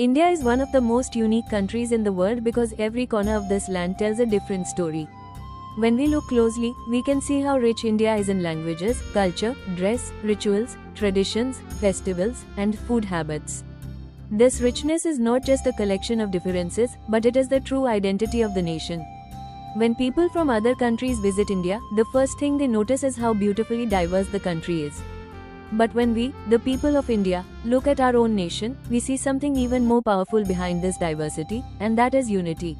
India is one of the most unique countries in the world because every corner of this land tells a different story. When we look closely, we can see how rich India is in languages, culture, dress, rituals, traditions, festivals, and food habits. This richness is not just a collection of differences, but it is the true identity of the nation. When people from other countries visit India, the first thing they notice is how beautifully diverse the country is. But when we, the people of India, look at our own nation, we see something even more powerful behind this diversity, and that is unity.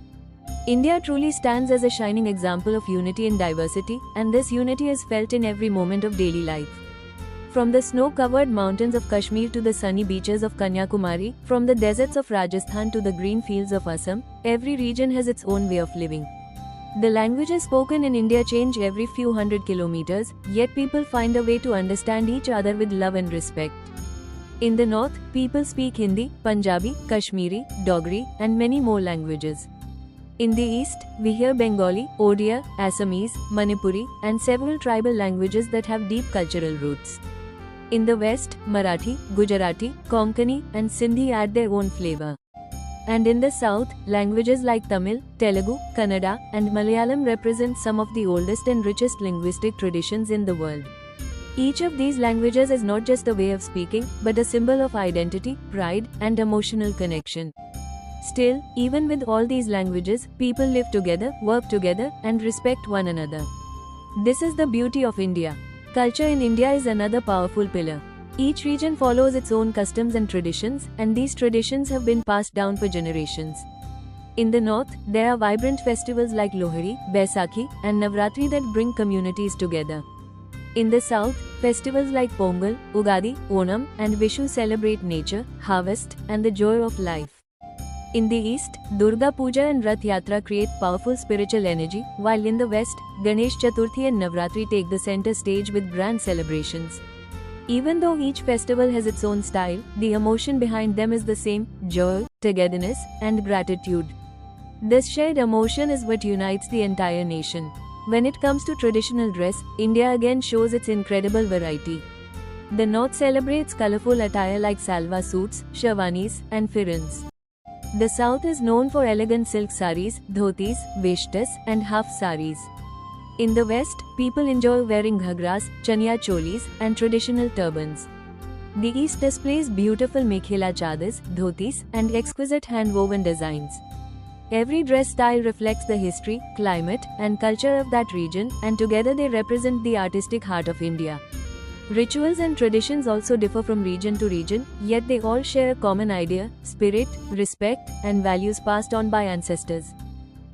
India truly stands as a shining example of unity in diversity, and this unity is felt in every moment of daily life. From the snow-covered mountains of Kashmir to the sunny beaches of Kanyakumari, from the deserts of Rajasthan to the green fields of Assam, every region has its own way of living. The languages spoken in India change every few hundred kilometers, yet people find a way to understand each other with love and respect. In the north, people speak Hindi, Punjabi, Kashmiri, Dogri, and many more languages. In the east, we hear Bengali, Odia, Assamese, Manipuri, and several tribal languages that have deep cultural roots. In the west, Marathi, Gujarati, Konkani, and Sindhi add their own flavor. And in the south, languages like Tamil, Telugu, Kannada, and Malayalam represent some of the oldest and richest linguistic traditions in the world. Each of these languages is not just a way of speaking, but a symbol of identity, pride, and emotional connection. Still, even with all these languages, people live together, work together, and respect one another. This is the beauty of India. Culture in India is another powerful pillar. Each region follows its own customs and traditions, and these traditions have been passed down for generations. In the north, there are vibrant festivals like Lohri, Baisakhi, and Navratri that bring communities together. In the south, festivals like Pongal, Ugadi, Onam, and Vishu celebrate nature, harvest, and the joy of life. In the east, Durga Puja and Rath Yatra create powerful spiritual energy, while in the west, Ganesh Chaturthi and Navratri take the center stage with grand celebrations. Even though each festival has its own style, the emotion behind them is the same: joy, togetherness, and gratitude. This shared emotion is what unites the entire nation. When it comes to traditional dress, India again shows its incredible variety. The north celebrates colorful attire like salwa suits, sherwanis, and firans. The south is known for elegant silk saris, dhotis, veshtas, and half saris. In the west, people enjoy wearing ghagras, chaniya cholis, and traditional turbans. The east displays beautiful mekhela chadors, dhotis, and exquisite hand-woven designs. Every dress style reflects the history, climate, and culture of that region, and together they represent the artistic heart of India. Rituals and traditions also differ from region to region, yet they all share a common idea: spirit, respect, and values passed on by ancestors.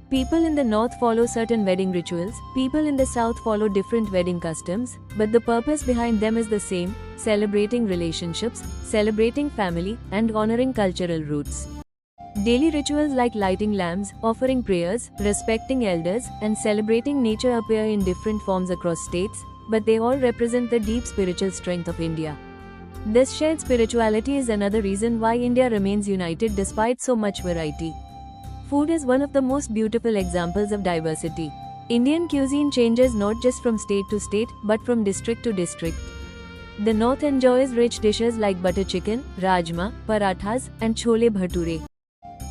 People in the north follow certain wedding rituals, people in the south follow different wedding customs, but the purpose behind them is the same: celebrating relationships, celebrating family, and honoring cultural roots. Daily rituals like lighting lamps, offering prayers, respecting elders, and celebrating nature appear in different forms across states, but they all represent the deep spiritual strength of India. This shared spirituality is another reason why India remains united despite so much variety. Food is one of the most beautiful examples of diversity. Indian cuisine changes not just from state to state, but from district to district. The north enjoys rich dishes like butter chicken, rajma, parathas, and chole bhature.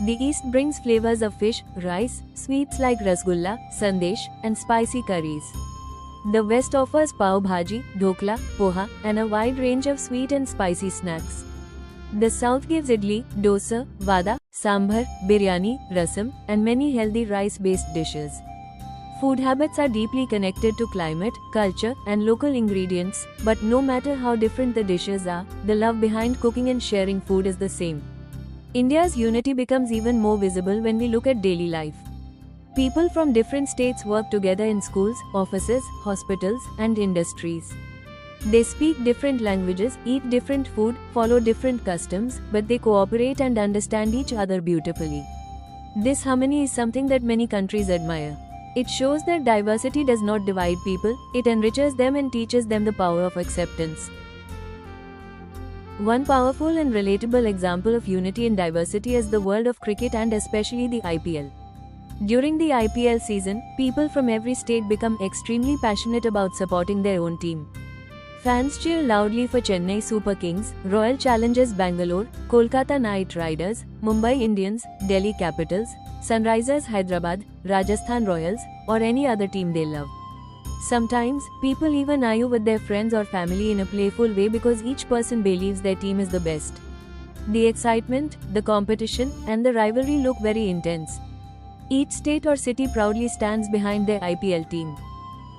The east brings flavors of fish, rice, sweets like rasgulla, sandesh, and spicy curries. The west offers pav bhaji, dhokla, poha, and a wide range of sweet and spicy snacks. The south gives idli, dosa, vada, sambar, biryani, rasam, and many healthy rice-based dishes. Food habits are deeply connected to climate, culture, and local ingredients, but no matter how different the dishes are, the love behind cooking and sharing food is the same. India's unity becomes even more visible when we look at daily life. People from different states work together in schools, offices, hospitals, and industries. They speak different languages, eat different food, follow different customs, but they cooperate and understand each other beautifully. This harmony is something that many countries admire. It shows that diversity does not divide people, it enriches them and teaches them the power of acceptance. One powerful and relatable example of unity in diversity is the world of cricket, and especially the IPL. During the IPL season, people from every state become extremely passionate about supporting their own team. Fans cheer loudly for Chennai Super Kings, Royal Challengers Bangalore, Kolkata Knight Riders, Mumbai Indians, Delhi Capitals, Sunrisers Hyderabad, Rajasthan Royals, or any other team they love. Sometimes, people even argue with their friends or family in a playful way because each person believes their team is the best. The excitement, the competition, and the rivalry look very intense. Each state or city proudly stands behind their IPL team.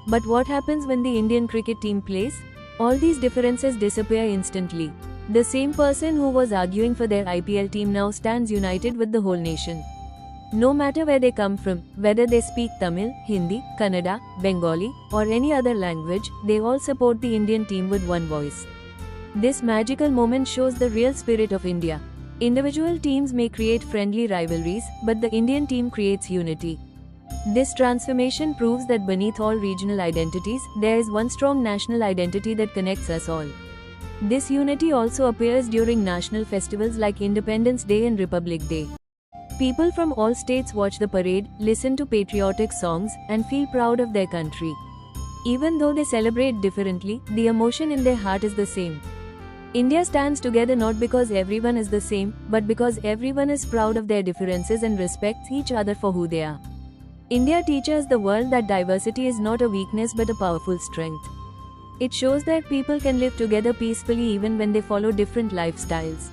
But what happens when the Indian cricket team plays? All these differences disappear instantly. The same person who was arguing for their IPL team now stands united with the whole nation. No matter where they come from, whether they speak Tamil, Hindi, Kannada, Bengali, or any other language, they all support the Indian team with one voice. This magical moment shows the real spirit of India. Individual teams may create friendly rivalries, but the Indian team creates unity. This transformation proves that beneath all regional identities, there is one strong national identity that connects us all. This unity also appears during national festivals like Independence Day and Republic Day. People from all states watch the parade, listen to patriotic songs, and feel proud of their country. Even though they celebrate differently, the emotion in their heart is the same. India stands together not because everyone is the same, but because everyone is proud of their differences and respects each other for who they are. India teaches the world that diversity is not a weakness but a powerful strength. It shows that people can live together peacefully even when they follow different lifestyles.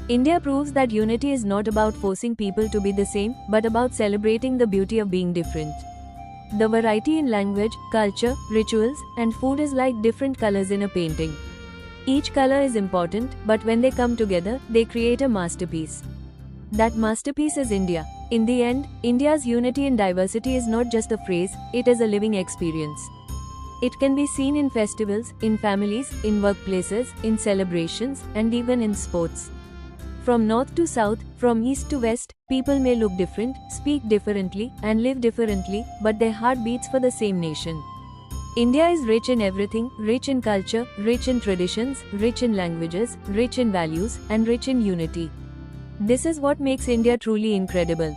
India proves that unity is not about forcing people to be the same, but about celebrating the beauty of being different. The variety in language, culture, rituals, and food is like different colors in a painting. Each color is important, but when they come together, they create a masterpiece. That masterpiece is India. In the end, India's unity in diversity is not just a phrase, it is a living experience. It can be seen in festivals, in families, in workplaces, in celebrations, and even in sports. From north to south, from east to west, people may look different, speak differently, and live differently, but their heart beats for the same nation. India is rich in everything, rich in culture, rich in traditions, rich in languages, rich in values, and rich in unity. This is what makes India truly incredible.